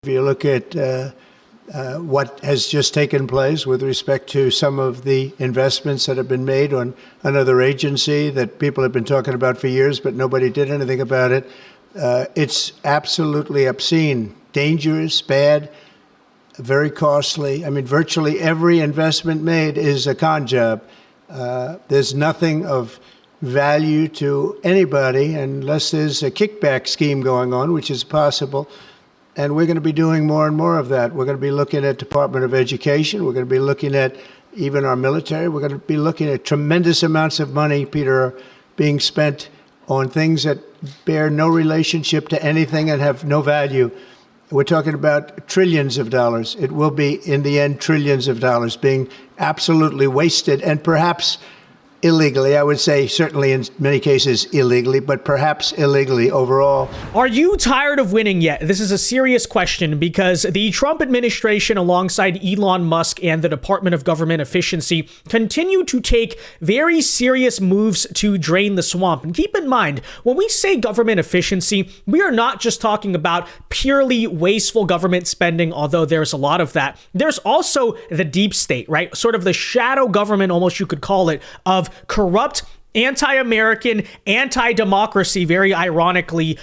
If you look at what has just taken place with respect to some of the investments that have been made on another agency that people have been talking about for years, but nobody did anything about it, it's absolutely obscene, dangerous, bad, very costly. I mean, virtually every investment made is a con job. There's nothing of value to anybody unless there's a kickback scheme going on, which is possible. And we're going to be doing more and more of that. We're going to be looking at Department of Education. We're going to be looking at even our military. We're going to be looking at tremendous amounts of money, Peter, being spent on things that bear no relationship to anything and have no value. We're talking about trillions of dollars. It will be, in the end, trillions of dollars being absolutely wasted and perhaps illegally. I would say certainly in many cases illegally, but perhaps illegally overall. Are you tired of winning yet? This is a serious question because the Trump administration alongside Elon Musk and the Department of Government Efficiency continue to take very serious moves to drain the swamp. And keep in mind, when we say government efficiency, we are not just talking about purely wasteful government spending, although there's a lot of that. There's also the deep state, right? Sort of the shadow government, almost you could call it, of corrupt, anti-American, anti-democracy, very ironically,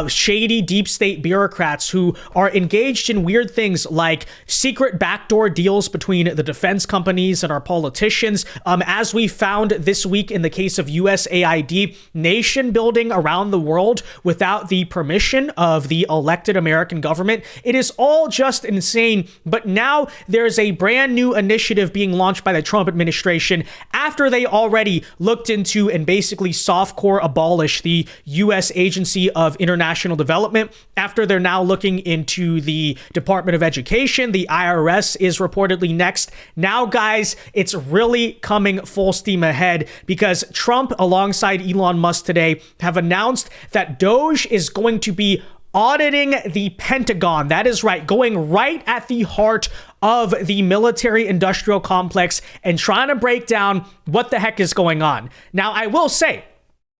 shady deep state bureaucrats who are engaged in weird things like secret backdoor deals between the defense companies and our politicians. As we found this week in the case of USAID, nation building around the world without the permission of the elected American government. It is all just insane. But now there's a brand new initiative being launched by the Trump administration after they already looked into and basically softcore abolish the U.S. Agency of International Development. After they're now looking into the Department of Education, the IRS is reportedly next. Now, guys, it's really coming full steam ahead because Trump, alongside Elon Musk today, have announced that Doge is going to be auditing the Pentagon. That is right, going right at the heart of the military-industrial complex and trying to break down what the heck is going on. Now, I will say,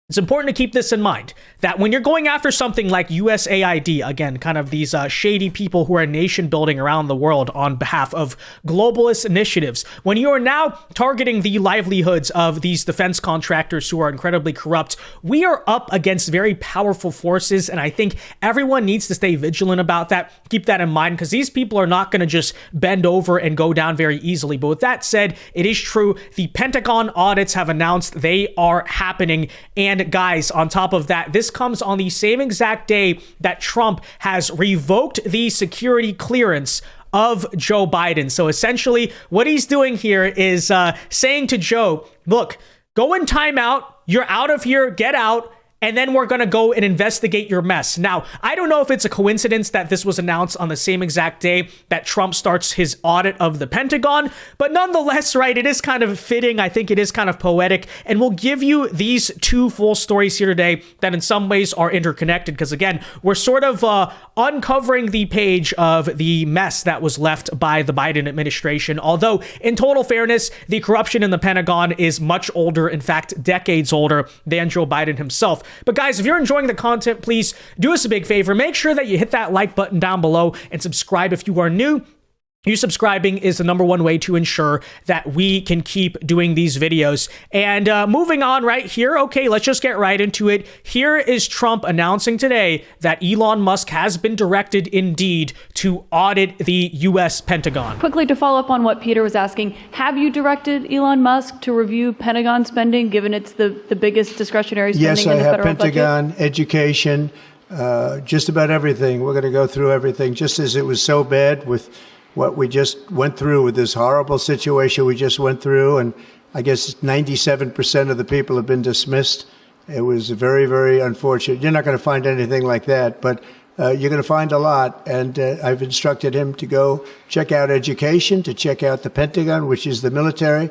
it's important to keep this in mind, that when you're going after something like USAID, again, kind of these shady people who are nation building around the world on behalf of globalist initiatives, when you are now targeting the livelihoods of these defense contractors who are incredibly corrupt, we are up against very powerful forces, and I think everyone needs to stay vigilant about that. Keep that in mind, because these people are not going to just bend over and go down very easily. But with that said, it is true, the Pentagon audits have announced they are happening, and guys, on top of that, this comes on the same exact day that Trump has revoked the security clearance of Joe Biden. So essentially, what he's doing here is saying to Joe, look, go in timeout, you're out of here, get out, and then we're going to go and investigate your mess. Now, I don't know if it's a coincidence that this was announced on the same exact day that Trump starts his audit of the Pentagon, but nonetheless, right, it is kind of fitting. I think it is kind of poetic, and we'll give you these two full stories here today that in some ways are interconnected, because again, we're sort of uncovering the page of the mess that was left by the Biden administration. Although, in total fairness, the corruption in the Pentagon is much older, in fact, decades older than Joe Biden himself. But guys, if you're enjoying the content, please do us a big favor. Make sure that you hit that like button down below and subscribe if you are new. You subscribing is the number one way to ensure that we can keep doing these videos. And moving on right here, okay, let's just get right into it. Here is Trump announcing today that Elon Musk has been directed indeed to audit the U.S. Pentagon. Quickly, to follow up on what Peter was asking, have you directed Elon Musk to review Pentagon spending, given it's the biggest discretionary spending in the federal budget? Yes, I have. Pentagon, education, just about everything. We're going to go through everything, just as it was so bad with what we just went through with this horrible situation we just went through. And I guess 97% of the people have been dismissed. It was very, very unfortunate. You're not going to find anything like that, but you're going to find a lot. And I've instructed him to go check out education, to check out the Pentagon, which is the military.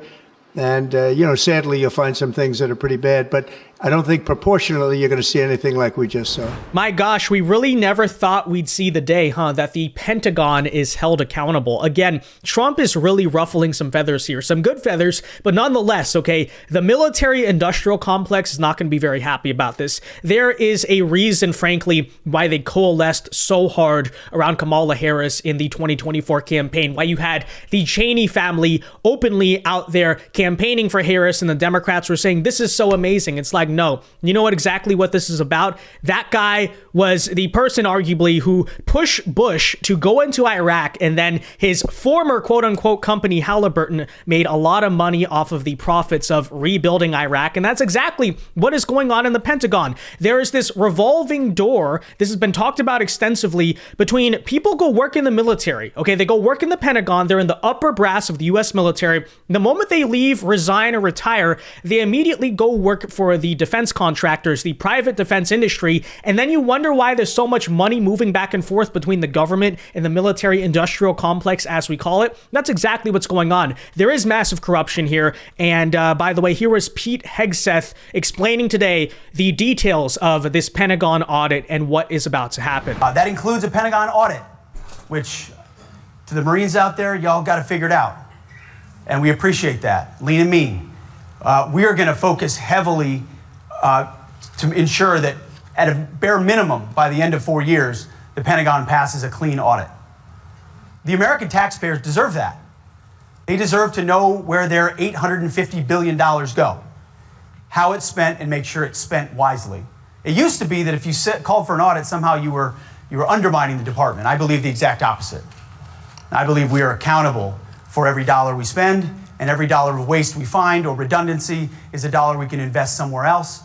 And, sadly, you'll find some things that are pretty bad. But I don't think proportionally you're going to see anything like we just saw. My gosh, we really never thought we'd see the day, that the Pentagon is held accountable. Again, Trump is really ruffling some feathers here, some good feathers, but nonetheless, okay, the military-industrial complex is not going to be very happy about this. There is a reason, frankly, why they coalesced so hard around Kamala Harris in the 2024 campaign, why you had the Cheney family openly out there campaigning for Harris, and the Democrats were saying, this is so amazing. It's like, no, you know what this is about? That guy was the person, arguably, who pushed Bush to go into Iraq, and then his former quote-unquote company, Halliburton, made a lot of money off of the profits of rebuilding Iraq, and that's exactly what is going on in the Pentagon. There is this revolving door, this has been talked about extensively, between people go work in the military, okay? They go work in the Pentagon, they're in the upper brass of the U.S. military. The moment they leave, resign, or retire, they immediately go work for the defense contractors, the private defense industry, and then you wonder why there's so much money moving back and forth between the government and the military-industrial complex, as we call it. That's exactly what's going on. There is massive corruption here, and by the way, here was Pete Hegseth explaining today the details of this Pentagon audit and what is about to happen. That includes a Pentagon audit, which, to the Marines out there, y'all got to figure it out, and we appreciate that. Lean and mean. We are going to focus heavily to ensure that at a bare minimum, by the end of 4 years, the Pentagon passes a clean audit. The American taxpayers deserve that. They deserve to know where their $850 billion go, how it's spent, and make sure it's spent wisely. It used to be that if you called for an audit, somehow you were undermining the department. I believe the exact opposite. I believe we are accountable for every dollar we spend, and every dollar of waste we find or redundancy is a dollar we can invest somewhere else,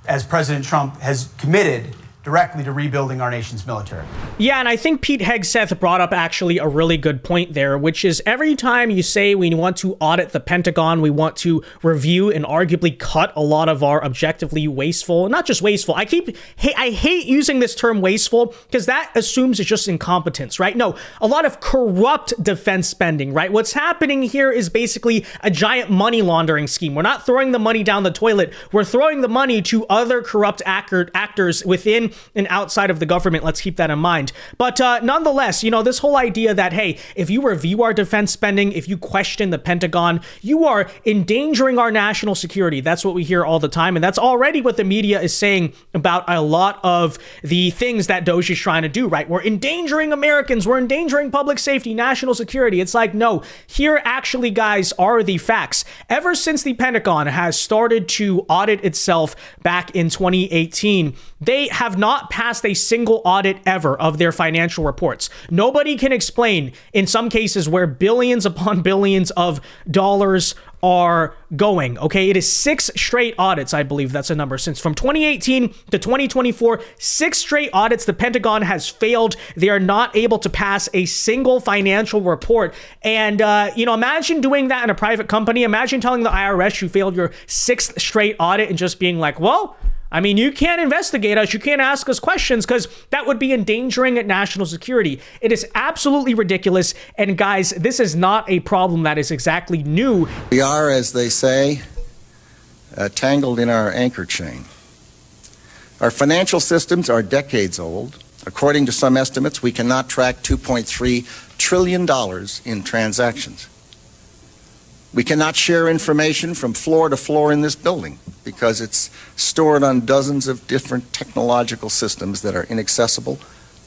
as President Trump has committed directly to rebuilding our nation's military. Yeah, and I think Pete Hegseth brought up actually a really good point there, which is every time you say we want to audit the Pentagon, we want to review and arguably cut a lot of our objectively wasteful, not just wasteful, I hate using this term wasteful because that assumes it's just incompetence, right? No, a lot of corrupt defense spending, right? What's happening here is basically a giant money laundering scheme. We're not throwing the money down the toilet. We're throwing the money to other corrupt actors within and outside of the government. Let's keep that in mind. But nonetheless, this whole idea that, hey, if you review our defense spending, if you question the Pentagon, you are endangering our national security. That's what we hear all the time. And that's already what the media is saying about a lot of the things that Doge is trying to do, right? We're endangering Americans. We're endangering public safety, national security. It's like, no, here actually, guys, are the facts. Ever since the Pentagon has started to audit itself back in 2018, they have not passed a single audit ever of their financial reports. Nobody can explain, in some cases, where billions upon billions of dollars are going, okay? It is 6 straight audits, I believe that's a number, since from 2018 to 2024, 6 straight audits the Pentagon has failed. They are not able to pass a single financial report. And, imagine doing that in a private company. Imagine telling the IRS you failed your 6th straight audit and just being like, well, you can't investigate us. You can't ask us questions because that would be endangering national security. It is absolutely ridiculous. And guys, this is not a problem that is exactly new. We are, as they say, tangled in our anchor chain. Our financial systems are decades old. According to some estimates, we cannot track $2.3 trillion in transactions. We cannot share information from floor to floor in this building because it's stored on dozens of different technological systems that are inaccessible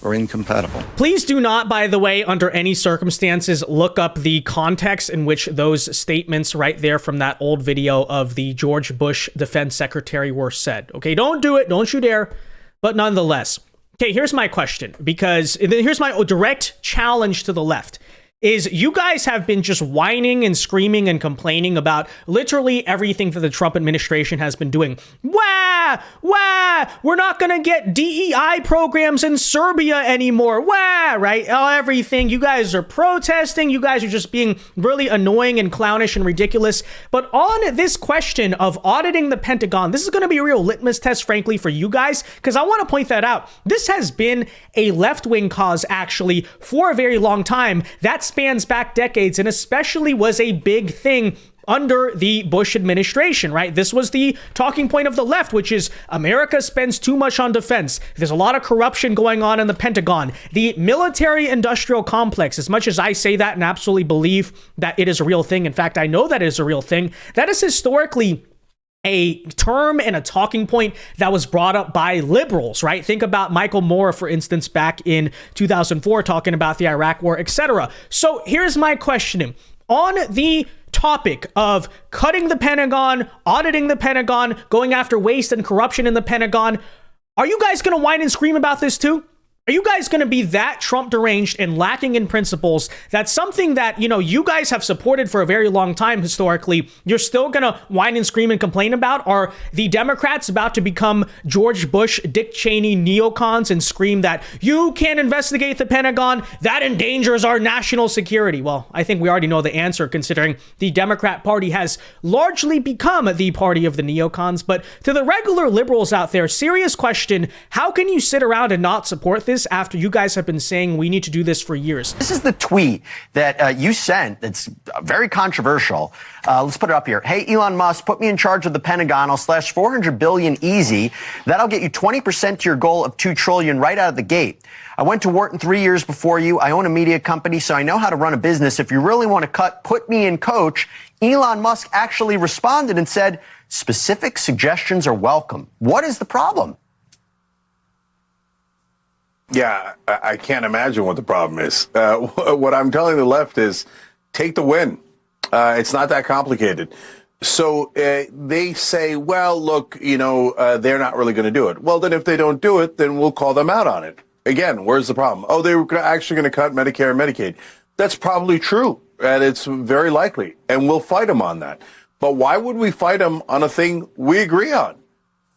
or incompatible. Please do not, by the way, under any circumstances, look up the context in which those statements right there from that old video of the George Bush defense secretary were said. Okay, don't do it. Don't you dare. But nonetheless, okay, here's my question, because here's my direct challenge to the left. Is you guys have been just whining and screaming and complaining about literally everything that the Trump administration has been doing. Wah! We're not going to get DEI programs in Serbia anymore. Wah! Right? Everything. You guys are protesting. You guys are just being really annoying and clownish and ridiculous. But on this question of auditing the Pentagon, this is going to be a real litmus test, frankly, for you guys, because I want to point that out. This has been a left-wing cause, actually, for a very long time. That spans back decades and especially was a big thing under the Bush administration, right? This was the talking point of the left, which is America spends too much on defense. There's a lot of corruption going on in the Pentagon. The military industrial complex, as much as I say that and absolutely believe that it is a real thing, in fact, I know that it is a real thing, that is historically a term and a talking point that was brought up by liberals, right? Think about Michael Moore, for instance, back in 2004, talking about the Iraq War, etc. So here's my question. On the topic of cutting the Pentagon, auditing the Pentagon, going after waste and corruption in the Pentagon, are you guys going to whine and scream about this too? Are you guys going to be that Trump deranged and lacking in principles? That's something that, you guys have supported for a very long time historically. You're still going to whine and scream and complain about? Are the Democrats about to become George Bush, Dick Cheney neocons and scream that you can't investigate the Pentagon? That endangers our national security. Well, I think we already know the answer, considering the Democrat Party has largely become the party of the neocons. But to the regular liberals out there, serious question, how can you sit around and not support this after you guys have been saying we need to do this for years? This is the tweet that you sent that's very controversial. Let's put it up here. Hey, Elon Musk, put me in charge of the Pentagon. I'll slash $400 billion easy. That'll get you 20% to your goal of $2 trillion right out of the gate. I went to Wharton 3 years before you. I own a media company, so I know how to run a business. If you really want to cut, put me in coach. Elon Musk actually responded and said, specific suggestions are welcome. What is the problem? Yeah, I can't imagine what the problem is. What I'm telling the left is take the win. It's not that complicated. So they say, well, look, they're not really going to do it. Well, then if they don't do it, then we'll call them out on it. Again, where's the problem? Oh, they were actually going to cut Medicare and Medicaid. That's probably true, and it's very likely, and we'll fight them on that. But why would we fight them on a thing we agree on?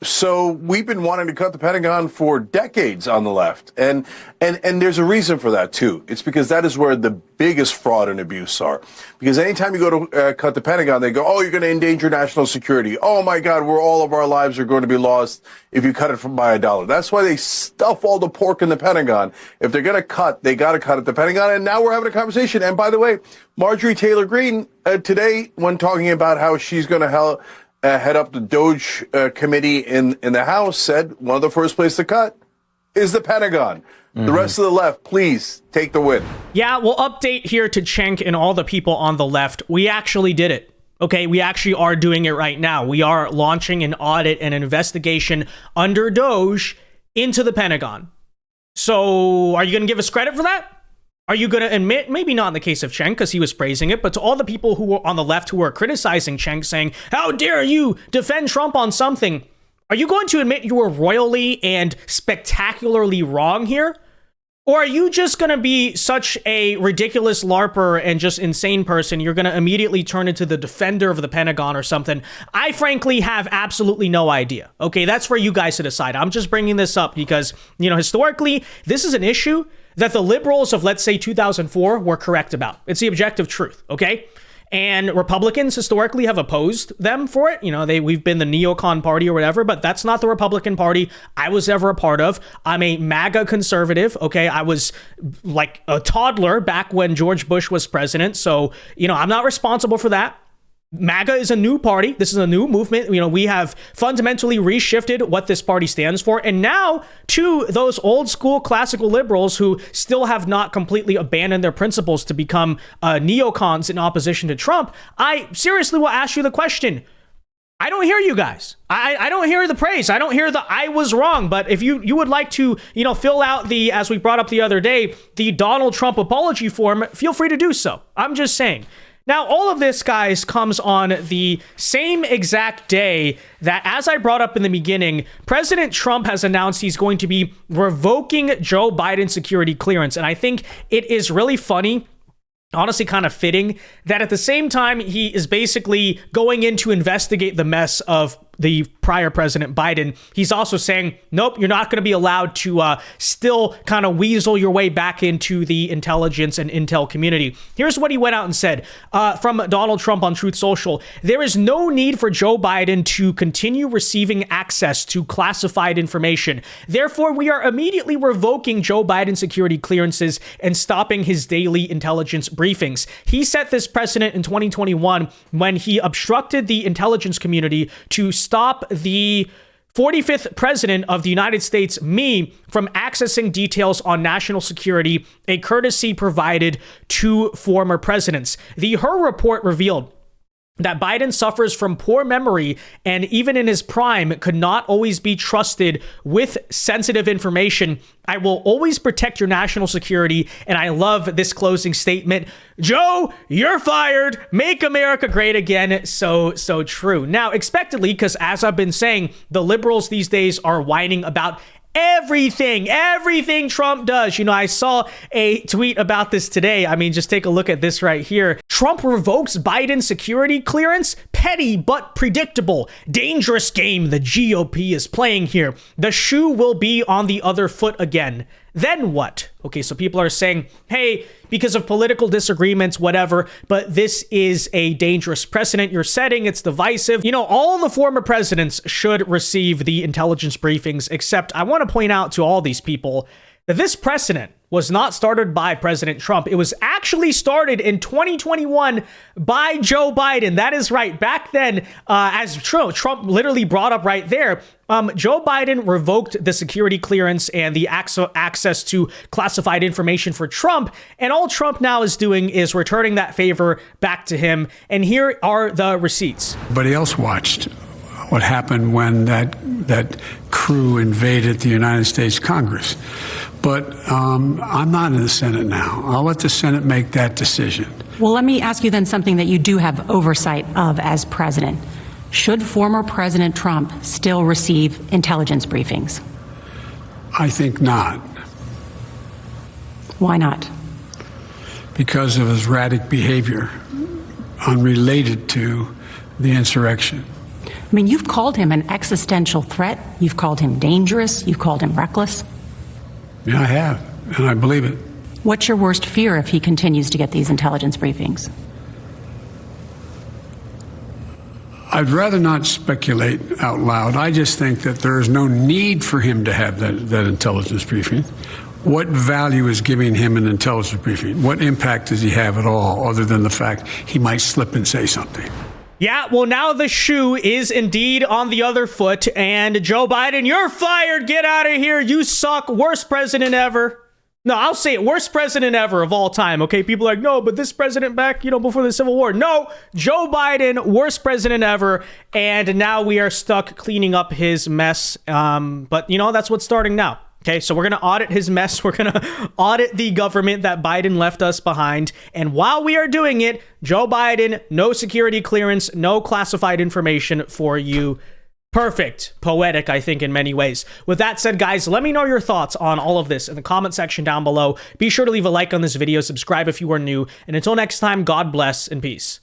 So we've been wanting to cut the Pentagon for decades on the left. And there's a reason for that, too. It's because that is where the biggest fraud and abuse are. Because anytime you go to cut the Pentagon, they go, oh, you're going to endanger national security. Oh, my God, all of our lives are going to be lost if you cut it by $1. That's why they stuff all the pork in the Pentagon. If they're going to cut, they got to cut at the Pentagon. And now we're having a conversation. And by the way, Marjorie Taylor Greene today, when talking about how she's going to head up the Doge committee in the House, said one of the first places to cut is the Pentagon. The rest of the left, please take the win. Yeah, we'll update here to Cenk and all the people on the left. We actually did it. Okay, we actually are doing it right now. We are launching an audit and an investigation under Doge into the Pentagon. So are you going to give us credit for that? Are you going to admit, maybe not in the case of Cenk because he was praising it, but to all the people who were on the left who were criticizing Cenk, saying, how dare you defend Trump on something? Are you going to admit you were royally and spectacularly wrong here? Or are you just going to be such a ridiculous LARPer and just insane person, you're going to immediately turn into the defender of the Pentagon or something? I frankly have absolutely no idea. Okay, that's for you guys to decide. I'm just bringing this up because, historically, this is an issue that the liberals of, let's say, 2004 were correct about. It's the objective truth, okay? And Republicans historically have opposed them for it. We've been the neocon party or whatever, but that's not the Republican Party I was ever a part of. I'm a MAGA conservative, okay? I was like a toddler back when George Bush was president, so, I'm not responsible for that. MAGA is a new party. This is a new movement. We have fundamentally reshifted what this party stands for. And now to those old school classical liberals who still have not completely abandoned their principles to become neocons in opposition to Trump, I seriously will ask you the question. I don't hear you guys. I don't hear the praise. I don't hear the I was wrong. But if you would like to, fill out the, as we brought up the other day, the Donald Trump apology form, feel free to do so. I'm just saying. Now, all of this, guys, comes on the same exact day that, as I brought up in the beginning, President Trump has announced he's going to be revoking Joe Biden's security clearance. And I think it is really funny, honestly kind of fitting, that at the same time he is basically going in to investigate the mess of the prior President Biden. He's also saying, nope, you're not going to be allowed to still kind of weasel your way back into the intelligence and intel community. Here's what he went out and said from Donald Trump on Truth Social. There is no need for Joe Biden to continue receiving access to classified information. Therefore, we are immediately revoking Joe Biden's security clearances and stopping his daily intelligence briefings. He set this precedent in 2021 when he obstructed the intelligence community to stop the 45th president of the United States, me, from accessing details on national security, a courtesy provided to former presidents. The Her report revealed that Biden suffers from poor memory and even in his prime could not always be trusted with sensitive information. I will always protect your national security. And I love this closing statement. Joe, you're fired. Make America great again. So true. Now, expectedly, because as I've been saying, the liberals these days are whining about everything Trump does. You know, I saw a tweet about this today. I mean, just take a look at this right here. Trump revokes Biden's security clearance. Petty but predictable. Dangerous game the GOP is playing here. The shoe will be on the other foot again. Then what? Okay, so people are saying, hey, because of political disagreements, whatever, but this is a dangerous precedent you're setting. It's divisive. You know, all the former presidents should receive the intelligence briefings, except I want to point out to all these people that this precedent was not started by President Trump. It was actually started in 2021 by Joe Biden. That is right. Back then, as Trump literally brought up right there, Joe Biden revoked the security clearance and the access to classified information for Trump. And all Trump now is doing is returning that favor back to him. And here are the receipts. Everybody else watched what happened when that crew invaded the United States Congress. But I'm not in the Senate now. I'll let the Senate make that decision. Well, let me ask you then something that you do have oversight of as president. Should former President Trump still receive intelligence briefings? I think not. Why not? Because of his erratic behavior unrelated to the insurrection. I mean, you've called him an existential threat. You've called him dangerous. You've called him reckless. Yeah, I have, and I believe it. What's your worst fear if he continues to get these intelligence briefings? I'd rather not speculate out loud. I just think that there is no need for him to have that intelligence briefing. What value is giving him an intelligence briefing? What impact does he have at all, other than the fact he might slip and say something? Yeah, well, now the shoe is indeed on the other foot, and Joe Biden, you're fired. Get out of here. You suck. Worst president ever. No, I'll say it. Worst president ever of all time. Okay, people are like, no, but this president back, before the Civil War. No, Joe Biden, worst president ever. And now we are stuck cleaning up his mess. But, that's what's starting now. Okay, so we're going to audit his mess. We're going to audit the government that Biden left us behind. And while we are doing it, Joe Biden, no security clearance, no classified information for you. Perfect. Poetic, I think, in many ways. With that said, guys, let me know your thoughts on all of this in the comment section down below. Be sure to leave a like on this video, subscribe if you are new. And until next time, God bless and peace.